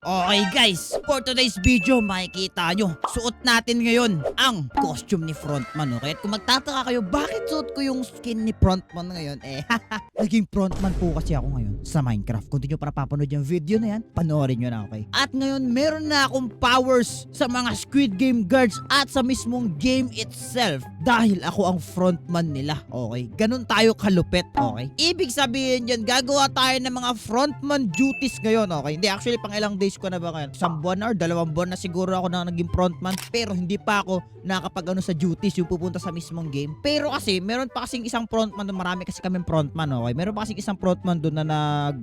Okay guys, for today's video makikita nyo, suot natin ngayon ang costume ni Frontman, okay? At kung magtataka kayo, bakit suot ko yung skin ni Frontman ngayon? Naging Frontman po kasi ako ngayon sa Minecraft. Kung di nyo para papanood yung video na yan, panoorin nyo na, okay? At ngayon, meron na akong powers sa mga Squid Game guards at sa mismong game itself. Dahil ako ang Frontman nila, okay? Ganun tayo kalupet, okay? Ibig sabihin yan, gagawa tayo ng mga Frontman duties ngayon, okay? Hindi, actually, pang ilang days ko na ba ngayon? Isang buwan or 2 buwan na siguro ako na naging Frontman, pero hindi pa ako nakapag ano sa duties, yung pupunta sa mismong game. Pero kasi, meron pa kasing isang Frontman doon, marami kasi kaming Frontman, okay? Meron pa kasing isang Frontman doon na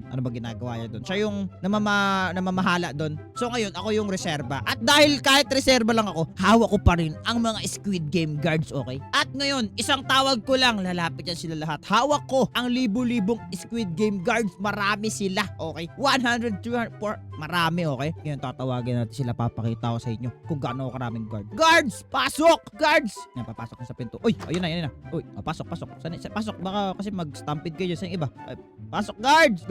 ano ba ginagawa niya doon? Siya yung namamahala doon. So ngayon, ako yung reserba. At dahil kahit reserba lang ako, hawak ko pa rin ang mga Squid Game guards, okay? At ngayon, isang tawag ko lang, lalapit yan sila lahat. Hawak ko ang libu-libong Squid Game guards, marami sila, okay? 100, 200, 4, marami, okay? Ngayon, tatawagin natin sila, papakita ko sa inyo kung gaano karaming guard. Guards! Pasok! Guards! Yan, papasok na sa pinto. Uy, ayun na. Uy, pasok. Pasok, baka kasi mag-stampede kayo sa iba. Pasok, guards!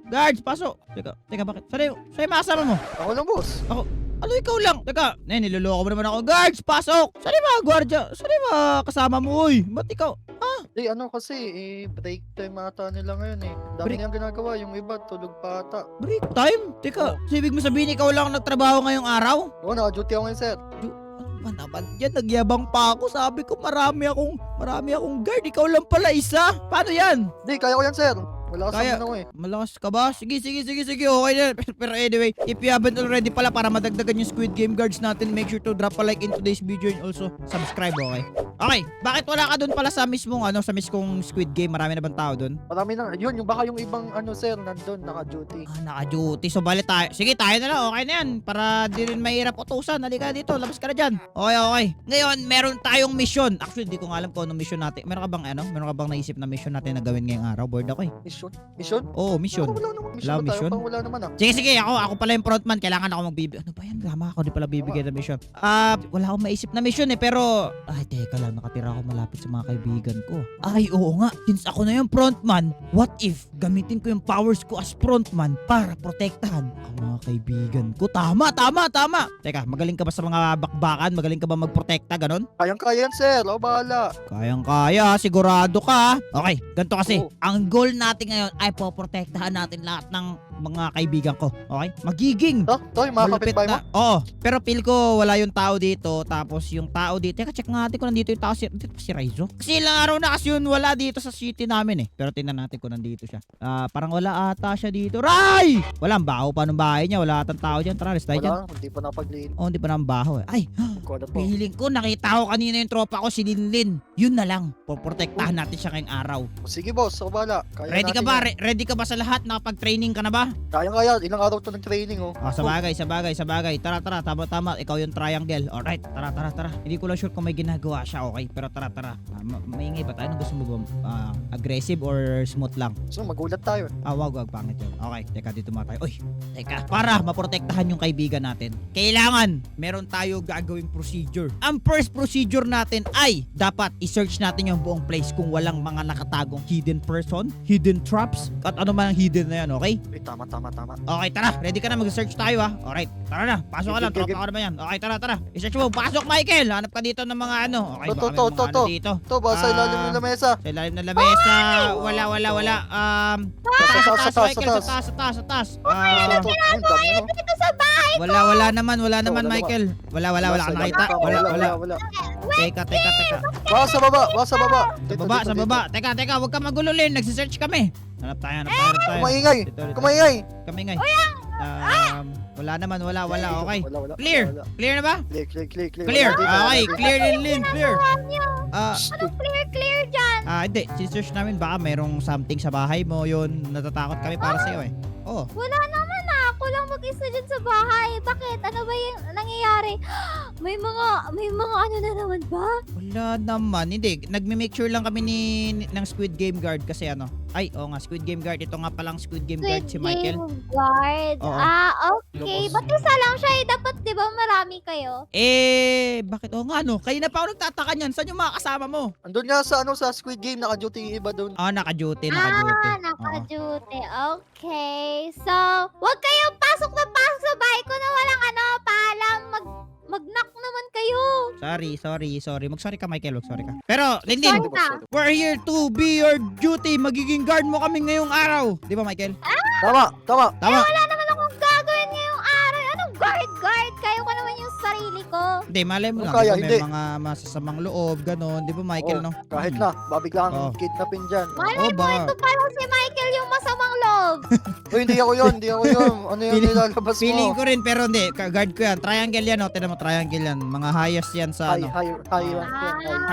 Guards, pasok! Teka, bakit? Saan yung makasama mo? Ako lang, boss. Ano ikaw lang? Teka, niloloko mo naman ako. Guards, pasok! Saan yung mga gwardiya? Saan yung mga kasama mo, uy? Ba't ikaw? Ano kasi, break time ata nila ngayon eh. Dami Break- nilang ginagawa, yung iba tulog pa ata. Break time? Teka, so ibig mo sabihin ikaw lang nagtrabaho ngayong araw? Oo, naka-duty ako ngayon, sir. Ano ba naman yan? Nagyabang pa ako. Sabi ko marami akong guard. Ikaw lang pala isa. Paano yan? Di, kaya ko yan, sir. Wala ka Kaya- sa ako eh. Malakas ka ba? Sige. Okay na. Pero anyway, if you haven't already pala, para madagdagan yung Squid Game guards natin, make sure to drop a like in today's video and also subscribe, okay? Okay, bakit wala ka dun pala sa mismong sa mismong Squid Game? Marami na bang tao dun? Marami na. Yun, baka yung ibang sir, nandun, naka-duty. Naka-duty. So, bali tayo. Sige, tayo na lang. Okay na yan. Para di rin mahirap utusan. Halika dito. Labas ka na dyan. Okay. Ngayon, meron tayong mission. Actually, di ko nga alam kung anong mission natin. Meron ka bang naisip na mission natin na gawin ngayong araw? Bored ako eh. Mission? Oo, mission. Wala naman. Wala Mission na tayo. mission? Pang wala naman ah. Sige. Ako pala yung frontman. Kailangan ako magbibigay. Ano ba yan? Tama ako. Di pala bibigay ng mission. Wala akong maisip na mission eh. Pero, teka lang. Nakatira ako malapit sa mga kaibigan ko. Ay, oo nga. Since ako na yung frontman, what if gamitin ko yung powers ko as frontman para protektahan ang mga kaibigan ko? Tama. Teka, magaling ka ba sa mga bakbakan? Magaling ka ba magprotekta? Ganon? Kayang-kaya yan, sir. Ako bahala. Kayang-kaya, sigurado ka. Okay, ganito kasi. Oo. Ang goal natin ngayon ay poprotektahan natin lahat ng mga kaibigan ko. Okay? Magiging To, yung mga malupit kapitbahay mo. na. Oo, pero feel ko wala yung tao dito. Tapos yung tao dito. Teka, check nga natin kung nandito yung tao. Dito pa si Raizo. Kasi ilang araw na kasi yun wala dito sa city namin eh. Pero tingnan natin kung nandito siya. Parang wala ata siya dito. Ray! Walang baho pa ng bahay niya. Wala atang tao dyan. Tara, restay dyan. Wala, hindi pa napaglinis. Oh, hindi pa ng baho eh. Ay, Kulat po. feeling ko nakita ko kanina yung tropa ko si Linlin. Yun na lang. Poprotektahan natin siya ngayong araw. Sige, boss. Ako bahala. Kaya Ready ka natin ba? yan. Ready ka ba sa lahat? Nakapag-training ka na ba? Kayang-kaya. Ilang araw to ng training, oh. Sa bagay. Tara. Tama. Ikaw yung triangle. Alright, tara. Hindi ko lang sure kung may ginagawa siya, okay? Pero tara. Maingay ba tayo? Anong gusto mo ba? Aggressive or smooth lang? So, magulat tayo. Wag. Pangit yun. Okay, teka, dito muna tayo. Uy, teka. Para maprotektahan yung kaibigan natin, kailangan meron tayo gagawing procedure. Ang first procedure natin ay dapat i-search natin yung buong place kung walang mga nakatagong hidden person, hidden traps, at ano man ang hidden na yan, okay? Tama. Okay, tara. Ready ka na? Mag-search tayo, ha? Alright, tara na. Pasok ka lang. Sige. Tropa ka naman yan. Okay, tara. I-search mo. Pasok, Michael. Hanap ka dito ng mga ano. Okay, baka may mga ano dito. To, ba sa ilalim ng lamesa. Sa ilalim ng lamesa. Wala. Sa taas, Michael. Sa taas. Dito sa bahay. Wala naman, wala Michael. Wala ka nakita. Wala. Teka. Baka sa baba. Sa baba. Teka, huwag ka magululin. Nagsisearch kami. Hanap tayo. Kumaingay. Kamingay. Wala naman. Okay. Wala. Clear na ba? Clear. Okay, clear din, Lin. Clear. Clear dyan. Hindi. Sisearch namin baka mayroong something sa bahay mo. Yun, natatakot kami para sa'yo eh. Oh. Wala naman na. Ako lang mag-isa dyan sa bahay. Bakit? Ano ba yung nangyayari? May mga ano na naman ba? Wala naman. Hindi. Nagme-make sure lang kami ng Squid Game Guard kasi ano. Ay, oo nga. Squid Game Guard. Ito nga palang Squid Game Guard si Michael. Guard. Oo. Okay. Ba't isa lang siya eh? Dapat di ba marami kayo? Bakit? Oo nga no. Kayo na pa ako nagtataka niyan. Saan yung mga kasama mo? Andun nga sa Squid Game, naka-duty yung iba doon. Naka-duty. Naka-duty. Okay. So, wag kayong pasok na pasok sa Sorry. Mag-sorry ka, Michael. Mag-sorry ka. Pero, Lindin, Sorry na. we're here to be your duty. Magiging guard mo kami ngayong araw. Di ba, Michael? Tama. Tama. Wala naman akong gagawin ngayong araw. Anong guard? Kaya ko naman yung sarili ko. Hindi, malay mo lang. Kaya, Di ba, hindi. may mga masasamang loob, ganon. Di ba, Michael, no? Kahit na, babigla Oh. kang kidnapin dyan. Malay mo, baka. ito pala si Michael yung masamang loob. Uy, hindi ako yun. Ano yung Feeling- nilalabas mo? Feeling ko rin, pero hindi. Guard ko yan. Triangle yan, no? Tinan mo, triangle yan. Mga highest yan sa, ano. High rank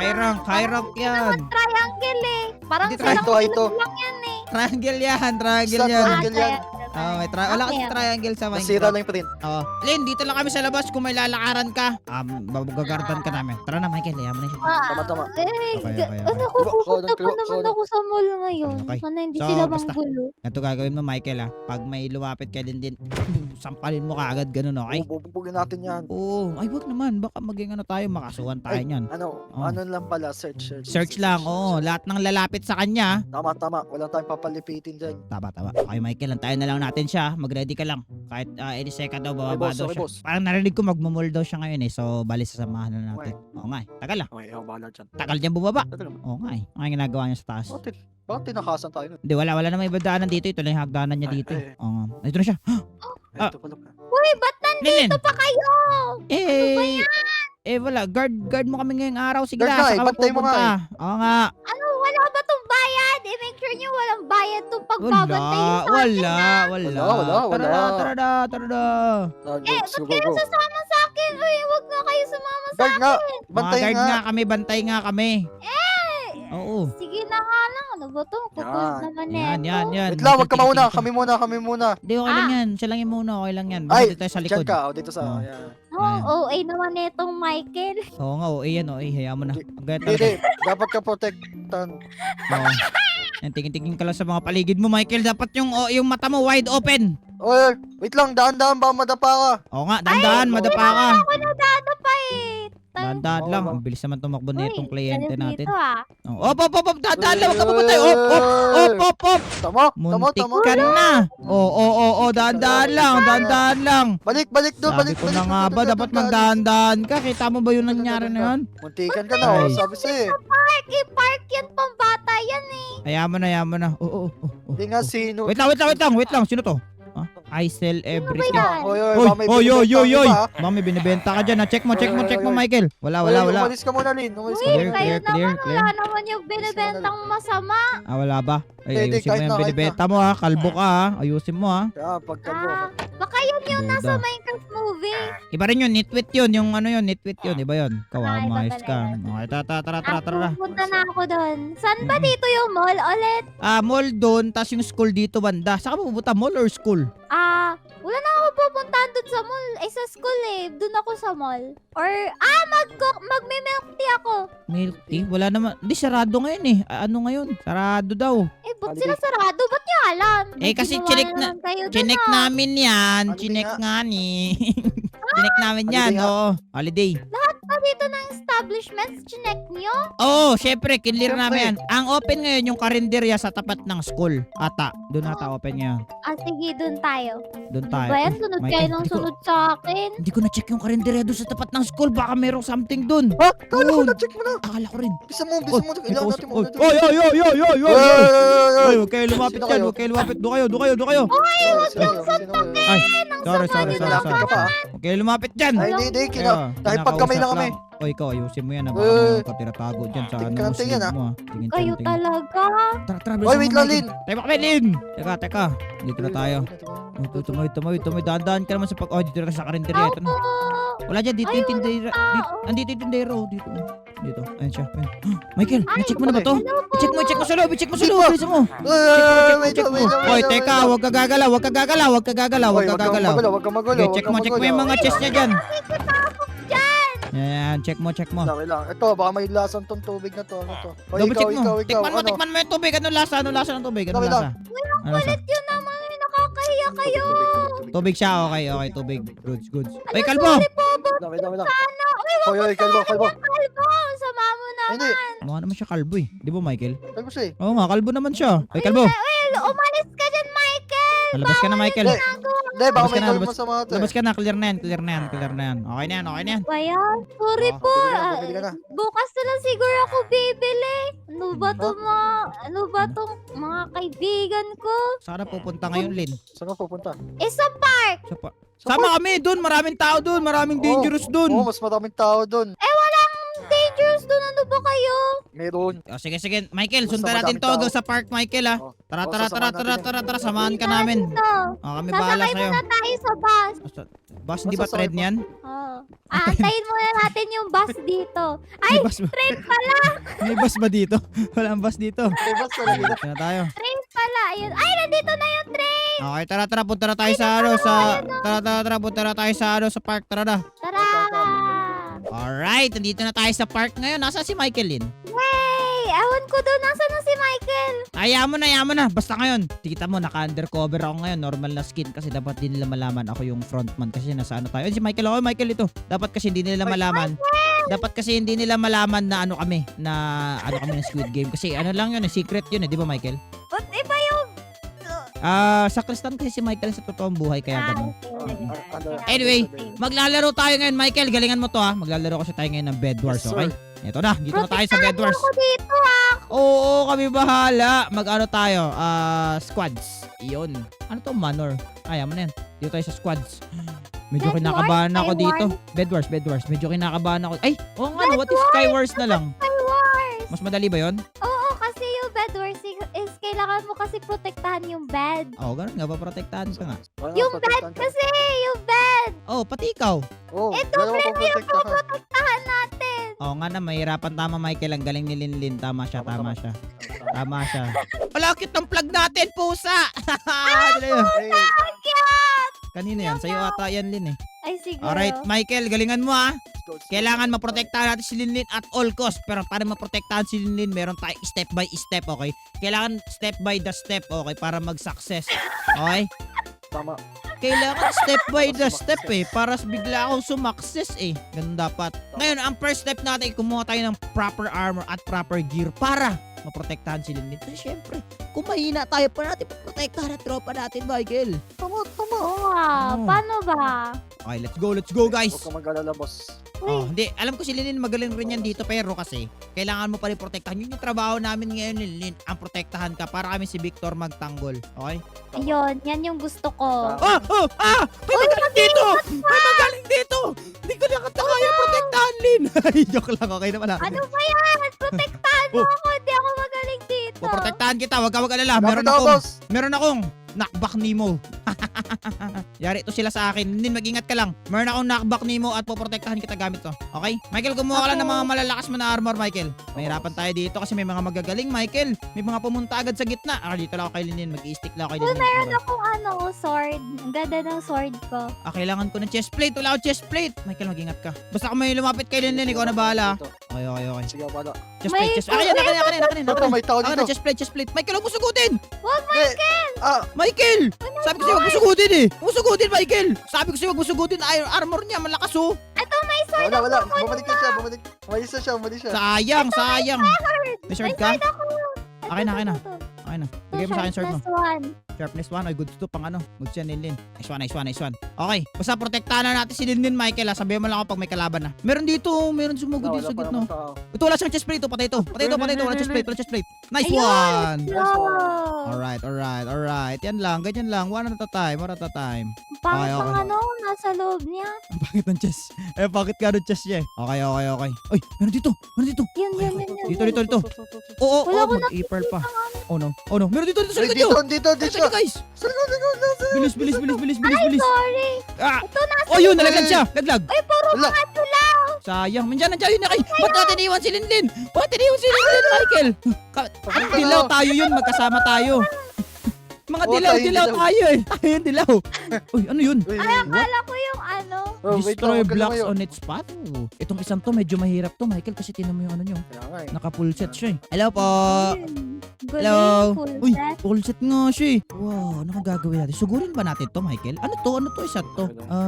yan. High rank yan. Triangle eh. Parang Hindi, silang ito. ilog lang yan eh. Triangle yan. Sa Triangle yan. triangle yan. Oh, may wala kasi triangle sa Nasira Minecraft. lang yung print. Oh. Lin, dito lang kami sa labas. Kung may lalakaran ka, gagardan ka namin. Tara na, Michael. Ayaw mo na siya. Tama. Okay. Ano ko, pupunta pa naman ako sa mall ngayon. Okay. Sana hindi So, sila basta. manggulo. Ito gagawin mo, Michael, ha. Pag may lumapit ka din, sampalin mo kaagad, ganun, okay? Bubugin natin yan. Oo. Ay, wag naman. Baka maging ano tayo, makasuhan tayo niyan. Oh. Ano lang pala, search. Search lang, oo. Lahat ng lalapit sa kanya. Tama. Wala tayong papalipitin dyan. Tama. Okay, Michael, antayin na lang natin siya. Mag-ready ka lang. Kahit any second daw, bababa boss, daw okay, siya. boss. Parang narinig ko magmumul daw siya ngayon eh. So, bali sasamahan na natin. Oo nga eh. Tagal ah. Okay, ako bahala dyan. Tagal dyan bumaba. Ito naman. Oo nga eh. Ang ginagawa niya sa taas. Bakit tinakasan tayo nun? Hindi, wala naman ibang daanan dito. Ito lang yung hagdanan niya dito. Oo nga. Ito na siya. Ito pala. Uy, ba't Lin! nandito pa kayo? Wala. Guard mo kami ngayong araw. Sige Guard na, nga eh, saka bantay mo nga pupunta. Oo nga. Ano, wala ba tong bayad? Make sure nyo walang bayad tong pagbabantay nyo sa akin. Wala. Wala. Tara na. Ba't Kayo sasama sa akin. Uy, wag nga kayo sumama sa Guard nga! Mga Bantay guard nga! nga kami. Bantay nga kami. Oo. Sige na nga lang. Ano ba to? Kukulit naman Yan. Wait lang, wag ka mauna! Kami muna! Hindi, okay lang yan. Siya lang yung muna. Okay lang yan. Ay, Dito tayo sa Diyan likod. ka, dito sa... Oh. Ayan. Oh, OA naman itong Michael. Oo nga, yan. Hayaan mo na. Ang gaya talaga. Hindi, dapat ka protektan. Oo. Yan, tingin-tingin ka lang sa mga paligid mo, Michael. Dapat yung mata mo wide open. Oy, wait lang, daan-daan ba madapa ka? Oo nga, dandaan, madapa ka. Ako nadadapa eh. Dandaan lang. Oo. Ang bilis naman tumakbo na itong kliyente natin. Dito ah. Oh, op. Dandaan lang. Huwag ka pumatay. Op. Tama. Muntik ka na. Oo. Dandaan lang. Balik doon, Sabi ko na nga ba, dapat magdaan ka. Kita mo ba yung nangyari na yun? Muntikan ka na, Ay. sabi sa'yo eh. Park yan pang bata yan eh. Hayaan mo na. Oo. Hindi nga sino. Wait lang. Sino to? I sell everything. yan? Oy, Mami, binibenta ka dyan. Check mo, Michael. Wala. Umalis ka muna, Lin. Umalis ka Uy, muna. kayo Clear. naman wala naman yung binibentang masama. Wala ba? Ay, Hindi, ayusin mo kahit yung na. binibenta mo ha. Kalbo ka ha. Ayusin mo ha. Kaya, pagkalbo. Baka yun yung nasa Duda. Minecraft movie. Iba rin yun. Nitwit yun. Yung ano yun. Nitwit yun. Iba yun. Kawa, Iba maayos pala ka. yun. Okay, tara. Pupunta na ako doon. Saan ba dito yung mall ulit? Mall doon. Tapos yung school dito banda. Saan ka pupunta? Mall or school? Wala na ako pupuntahan doon sa mall. Sa school eh. Doon ako sa mall. Or, magme-milk tea ako. Milk tea? Wala naman. Hindi, sarado ngayon eh. Ano ngayon? Sarado daw. Ba't Holiday. sila sarado? Ba't niyo alam? Eh, kasi Ginawa chinek na- naman kayo dun, Chinek ah. namin yan. Holiday Chinek nga. nga ni. Chinek namin yan. Holiday nga. Oo. Holiday. Pa dito ng establishments, chinek niyo? Oo, syempre. Kinlear Syempre. namin yan. Ang open ngayon yung karinderya sa tapat ng school. Ata. Doon ata open ngayon. Sige, doon tayo. Doon Ano tayo. ba yan? Sunod Michael, kayo ng hindi ko- sunod sa akin. Hindi ko na-check yung karinderya doon sa tapat ng school. Baka merong something doon. Ha? Kala ko Oo. na-check mo na. Akala ko rin. Bisa mo. Kailangan natin mo. Oy! Ay, huwag kayo lumapit Sino dyan. kayo? Huwag kayo lumapit. Doon kayo. Ay, sorry. Malapit ka pa. Huwag kayo lumapit dyan. Ay, hindi. Kaya, Dahil pagkamay lang kinakausap kami. O, ikaw, ayusin mo yan. Baka Eh. makatira-tago dyan sa Tingnan ano mo, tingnan, sleeve mo. Tingin. Kayo talaga. Tara, Oy, wait lang, Lin. Tayo kami, Lin. Teka. Dito na tayo. Tumawid. Daan ka naman sa pag... Oh, dito na sa karinderya. Ito na. Wala dyan. Dito yung tindera. Andito yung tindero. Dito. Ayan siya. Ayan. Michael, na-check mo na ba to? Hello po. I-check mo sa loob. Dito. Bilisan mo. Check mo. Hoy, teka. Huwag ka gagalaw. Huwag ka gagalaw. Huwag ka magulo. Okay, check mo yung mga chest niya dyan. Nakikita dyan. Yan, check mo. Lang. Ito, baka may lasan tong tubig na to. Ano to? Oy, Double check mo. ikaw. Tikman mo yung tubig. Ano lasa ng tubig? Ano Dami lasa? Ano lasa? Yun naman, nakakahiya kayo. Tubig siya. Okay. Tubig. Goods. Ay, kalbo. Dami lang. Ano? Uy, Oy, kalbo. kalbo. Sama mo na. Hindi, Mukha naman siya kalbo eh. Di ba, Michael? kalbo siya eh. Oo nga, kalbo naman siya. Ay, kalbo. Umalis ka dyan, Michael. Malabas ka na, Michael. Hindi. Ginagawa mo Hindi, baka Labas ka may na, gawin labas- mo sa mga to. Labas ka na, clear na yan, clear na yan, clear na yan. Okay na yan, okay na yan. Ba yan? Sorry Oh, po. bumili ka na, bumili ka na. Bukas na lang siguro ako bibili. Ano ba tong mga kaibigan ko? Saan na pupunta ngayon, Lin? Saan ka pupunta? Sa park. Sama kami dun, maraming tao dun, maraming dangerous dun. Oo, mas maraming tao doon. Walang dangerous doon. Ano ba kayo? Meron. Sige, Michael, Basta sundan natin madaming to tao. hanggang sa park, Michael, ha. Oh. Tara, Oh, tara, tara, sasamahan tara, natin tara, tara, samahan ka namin. Kami bahala Sasakay sa'yo. muna tayo sa bus. Boss, hindi ba Sasakay thread pa. niyan? Oh. Aantayin muna natin yung bus dito. Ay, May bus ba? train pala. May bus ba dito? Walang bus dito. May bus na lang. Dito na tayo. Train pala. Ayun. Ay, nandito na yung train. Okay, tara, punta na tayo sa tara, punta na tayo sa park, tara na. Tara. Alright, nandito na tayo sa park ngayon. Nasaan si Michael, Lin? Hey, ewan ko doon. Nasaan na si Michael? Ayaw mo na. Basta ngayon. Kita mo, naka-undercover ako ngayon. Normal na skin kasi dapat din nila malaman ako yung frontman kasi nasa ano tayo. Ay, si Michael, okay, Michael ito. Dapat kasi hindi nila malaman. Dapat kasi hindi nila malaman na ano kami ng Squid Game. Kasi ano lang yun, secret yun di ba, Michael? Ba't iba yung... Sakristan kasi si Michael sa totoong buhay kaya ganun. okay. Anyway, Maglalaro tayo ngayon, Michael. Galingan mo to, ha. Maglalaro kasi tayo ngayon ng Bed Wars, Yes, sir. okay? Ito na, dito na tayo sa Bed Wars. Ako dito Oo, kami bahala. Mag-ano tayo? Squads. Iyon. Ano to? Manor. Ayaw mo na yan. Dito tayo sa squads. Medyo Bed kinakabahan Wars, ako Sky dito. Wars. Bed Wars. Medyo kinakabahan ako. Ay, oo nga. Bed What if Sky Wars na lang? Sky Wars. Mas madali ba yon? Oo, kasi yung bed wars is kailangan mo kasi protektahan yung bed. Oo, ganun nga. Paprotektahan ka nga. Yung bed kasi, yung bed. Oo, pati ikaw. Oh, Ito, dalawa pre, pang protect ka. Protektahan natin. Oo nga na, mahirapan. Tama, Michael. Ang galing ni Linlin. Tama siya. Tama siya. Wala, cute ng plug natin, pusa! Dali yun. Hey, Kanino yan? Sa'yo ata yan, Lin, eh. Ay, siguro. Alright, Michael, galingan mo, ha. let's go. Kailangan maprotektahan natin si Linlin at all cost. Pero para maprotektahan si Linlin, meron tayo step by step, okay? Kailangan step by the step, okay? Para mag-success. Okay? Tama. Kailangan step by the step, eh. Para bigla akong sumakses, eh. Ganun dapat. Ngayon, ang first step natin, kumuha tayo ng proper armor at proper gear para maprotektahan si Linlin. Kasi syempre, kung mahina tayo, para natin maprotektahan at tropa natin, Michael. Tama. Oo nga, Oo. paano ba? Okay, let's go, guys. Huwag ka mag-alala, boss. Oh, hindi. Alam ko si Linin magaling rin yan dito pero kasi kailangan mo pa rin protektahan. Yun yung trabaho namin ngayon, Linin. Ang protektahan ka para kami si Victor magtanggol. Okay? Ayun, yan yung gusto ko. May magaling dito! May magaling dito! Hindi ko nakataka yung protektahan, Lin. Joke lang. Okay naman. Ano ba yan? Protektahan mo Oh. ako, hindi ako magaling dito. Protektahan kita. Huwag ka mag-alala. Lapit ako, boss. Meron akong knockback Nemo. Yari to sila sa akin. Lin, mag-ingat ka lang. Meron akong knockback Nemo at poprotektahan kita gamit to. Okay? Michael, kumuha ka lang ng mga malalakas mo na armor, Michael. Mahirapan tayo dito kasi may mga magagaling, Michael. May mga pumunta agad sa gitna. Dito lang ako kay Linin. Mag-i-stick lang ako kay Linin. Meron akong sword. Ang ganda ng sword ko. Kailangan ko ng chest plate. Wala akong chest plate. Michael, mag-ingat ka. Basta kung may lumapit kay Linin, ikaw na bahala. Dito. Okay. Sige, bala. Chest May- plate, chest plate. Akin. Ito, may tao Akin na, dito. chest plate. Michael, huwag mo sugutin! Ah, Michael! Sabi ko sa'yo, huwag mo sugutin eh! Huwag mo sugutin, Michael! Sabi ko sa'yo, huwag mo sugutin. Armor niya, malakas oh! Ito, may sword wala. ako. Bumalik na siya, bumalik. Umalis na siya. Sayang! May sword ka? Sword ako. Akin na. Ito. Okay na. Bigay mo sa akin sword mo. Sharpness one. Sharpness 1. Ay, good to pang ano. Good siya, Linlin. Nice one. Okay. Basta protektahan na natin si Linlin, Michael, ha. Sabihin mo lang ako pag may kalaban na. Meron sumugod dito sa gitna. Ito, wala siyang chest plate. Patay ito. Wala chest plate. Nice one! Wow. Alright. Yan lang. Ganyan lang. One at a time. Pangit Okay, ng okay. nasa loob niya. Ang bakit ng chest? Bakit ka ng chest niya eh? Okay. Ay, meron dito. Yun. Dito. Oo, Wala ko mag-April pa. Oh no. Meron dito sa likod niyo. Dito. Sige, guys. Bilis. Sorry. Ah! Ito, nasa Oh, yun, nalaglag siya. Laglag. Ay, puro Wala. mga tulaw. Sayang. Nandiyan yun na kay. Ba't natin iwan si Linlin? Michael? Dilaw tayo yun. Magkasama tayo. Mga Oo, dilaw tayo yung dilaw. tayo eh. Tayo yung dilaw. Uy, ano yun? Uy, Ay, akala ko yung Oh, wait Destroy lang, huwag ka blocks lumayo. on its path. Oh. Itong isang to, medyo mahirap to, Michael, kasi tinan mo yung ano nyo. Kaya nga eh. Naka-full set siya eh. Hello po! Galing, Hello. full Uy, set. full set nga siya eh. Wow, ano kang gagawin natin? Sugurin ba natin to, Michael? Ano to? Ano to? Isa to?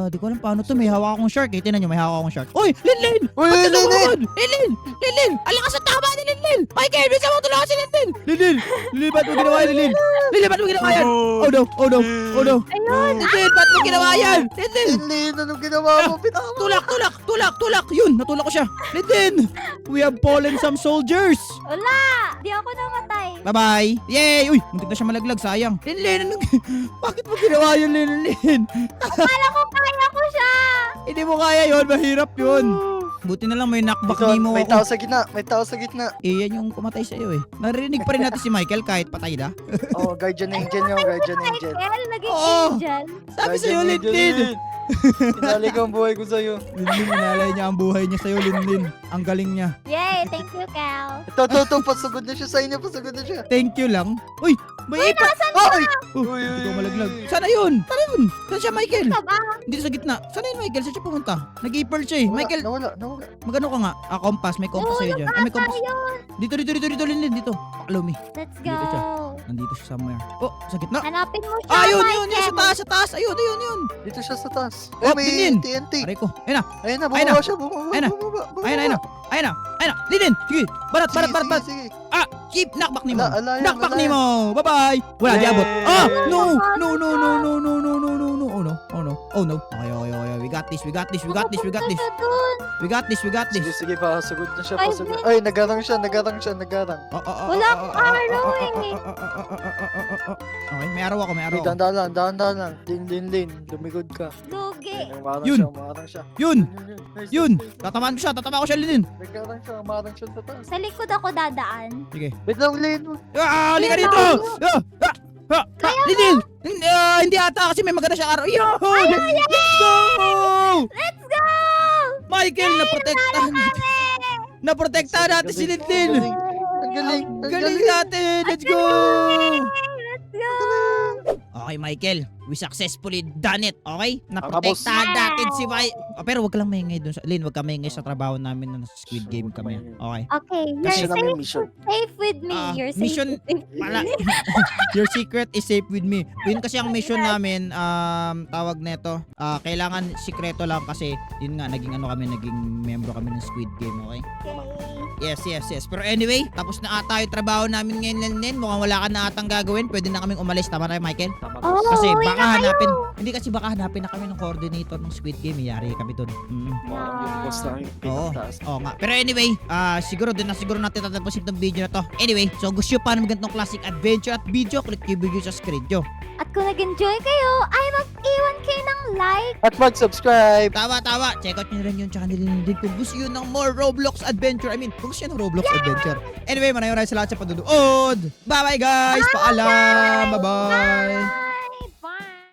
Di ko alam paano to. May hawak akong shark eh. Tinan nyo, may hawak akong shark. Uy, Linlin! Uy, Ba't ka Linlin! lumabas? Linlin! Linlin! Alam ka sa tama ni Linlin! Michael, bisa mo tulungan si Linlin! Linlin! Linlin, ba't mo ginawa yan, Linlin? Linlin, ba't mo ginawa yan? Oh no, oh no, oh no. Ayun. Linlin, ba't mo ginawa yan? Linlin! Linlin, anong ginawa mo? Pinaka- Tulak, tulak, tulak, tulak! Yun, natulak ko siya. Linlin! We have fallen some soldiers! Wala. Di ako namatay. Bye-bye! Yay! Uy, muntik na siya malaglag, sayang. Linlin, ano? Bakit mo ginawa yun, Linlin? Akala ko kaya ko siya. Hindi mo kaya yun, mahirap yun. Buti na lang may knockback Ito, Nemo may ako. tao sa gitna. May tao sa gitna. Eh, yan yung kumatay sa'yo eh. Narinig pa rin natin si Michael kahit patay na. Oh, guardian angel yung guardian angel. Michael, naging Oo. angel. Sabi sa'yo, Guardian Linlin. angel. Pinali ko ang buhay ko sa'yo. Linlin, inalay niya ang buhay niya sa'yo, Linlin. Ang galing niya. Yay, thank you, Cal. Ito, pasugod na siya sa inyo. Pasugod na siya. Thank you lang. Uy, may ipa. Ay! Uy, hindi ko malaglag. Sana yun? Sana yun? Saan siya, Michael? Ka ba? Dito sa gitna. Sana yun, Michael? Saan siya pumunta? Nag-i-pearl siya eh. Michael, Nawala. magano ka nga? Compass. May compass sa'yo dyan. May compass. Ayun. Dito, Linlin. Dito. Follow me. Let's go. Dito siya. Nandito siya somewhere. Oh, sa gitna. Hanapin mo siya, Ah, yun, Michael. sa taas, sa taas. Ayun. Dito siya sa taas. Oh, may Linlin. TNT. Aray ko. Ayun na. Ayun na, Ayun na. bumaba siya. Bumaba. Ayun na. Bumaba. Ayun na. Linlin. Sige. Barat. Sige, sige. Ah, keep knockback ni mo. Ala, yan, Knockback ala ni yan. mo. Bye-bye. Wala, di abot. Yay. Ah, Wala, no. wala. No. Oh no. Okay. We got this. Papunta siya dun. We got this. Sige, pasugod na siya. 5 Pasugod. minutes. Ay, nagarang siya. Wala akong araw eh. Okay, may araw ako. Ay, dahan-dahan lang. Lin. Lumigod ka. Lugi. Yun. Umarang siya. Yun. Tatamaan ko siya, Linlin. Umarang siya sa taas. Sa likod ako dadaan. Sige. Wait lang, Lin. Ah, halika dito! Linlin! Hindi ata kasi may maganda siyang araw. Yo! Let's go! Let's go! Michael, naprotektahan natin si Linlin. Ang galing. Galing natin! Let's go! Let's go! Okay, Michael. We successfully done it. Okay? boss. Naprotektahan natin si pero wag ka lang maingay dun sa... Lin, wag ka maingay sa trabaho namin na nasa Squid Game kami. Okay? Okay, Kasi you're namin mission. safe with me. Ah, You're safe mission- with me. Wala. Your secret is safe with me. Yun kasi ang mission namin, tawag neto, kailangan sikreto lang kasi yun nga, naging membro kami ng Squid Game, okay? Okay. Yes. Pero anyway, tapos na ata yung trabaho namin ngayon, Linlin. Mukhang wala ka na atang gagawin. Pwede na kaming umalis. Tama tayo, Michael? Oh, Kasi uwi baka na kayo. hanapin, hindi kasi baka hanapin na kami ng coordinator ng Squid Game. Yari kami dun. Oo nga. Pero anyway, siguro natin tatapusin tong video na to. Anyway, so gusto nyo pa ng ganitong classic adventure at video, click yung video sa screen nyo. At kung nag-enjoy kayo, ay mag-iwan kayo ng like. At mag-subscribe. Tama. Check out nyo rin yun tsaka nilinin din kung gusto nyo ng more Roblox adventure. Kung gusto nyo ng Roblox adventure. Anyway, maraming salamat sa panunood. Bye-bye guys! Paalam! Bye-bye! Bye!